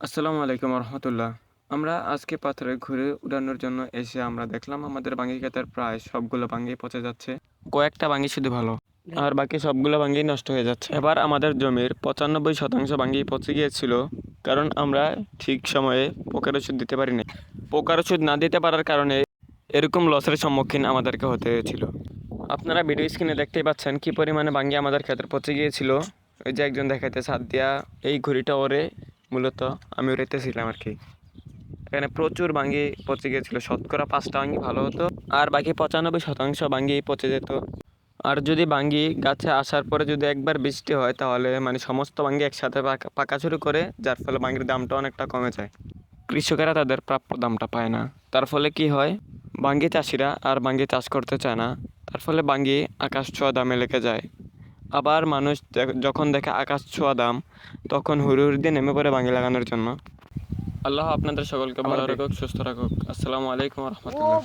আসসালামু আলাইকুম রহমতুল্লাহ। আমরা আজকে পাথরে ঘুরে উড়ানোর জন্য এসে আমরা দেখলাম আমাদের বাঙ্গি ক্ষেতের প্রায় সবগুলো বাঙ্গি পচে যাচ্ছে। কয়েকটা বাঙ্গি শুধু ভালো, আর বাকি সবগুলো বাঙ্গি নষ্ট হয়ে যাচ্ছে। এবার আমাদের জমির 95% বাঙ্গি পচে গিয়েছিল, কারণ আমরা ঠিক সময়ে পোকার ওষুধ দিতে পারিনি। পোকার ওষুধ না দিতে পারার কারণে এরকম লসের সম্মুখীন আমাদেরকে হতে হয়েছিল। আপনারা ভিডিও স্ক্রিনে দেখতেই পাচ্ছেন কি পরিমাণে বাঙ্গি আমাদের ক্ষেতের পচে গিয়েছিল। ওই যে একজন দেখাইতেছে হাত দিয়া, এই ঘুড়িটা ওরে মূলত আমি উড়াইতেছিলাম আর কি। এখানে প্রচুর বাঙ্গি পচে গিয়েছিল, শতকরা 5টা বাঙ্গি ভালো হতো, আর বাকি 95% বাঙ্গি পচে যেত। আর যদি বাঙ্গি গাছে আসার পরে যদি একবার বৃষ্টি হয়, তাহলে মানে সমস্ত বাঙ্গি একসাথে পাকা শুরু করে, যার ফলে বাঙ্গির দামটা অনেকটা কমে যায়। কৃষকেরা তাদের প্রাপ্য দামটা পায় না। তার ফলে কি হয়, বাঙ্গি চাষিরা আর বাঙ্গি চাষ করতে চায় না। তার ফলে বাঙ্গি আকাশ ছোঁয়া দামে লেগে যায়। আবার মানুষ যখন দেখে আকাশ ছোঁয়া দাম, তখন হুড় হুড় দিয়ে নেমে পড়ে বাঙ্গি লাগানোর জন্য। আল্লাহ আপনাদের সকলকে ভালো রাখুক, সুস্থ রাখুক। আসসালামু আলাইকুম রহমতুল্লাহ।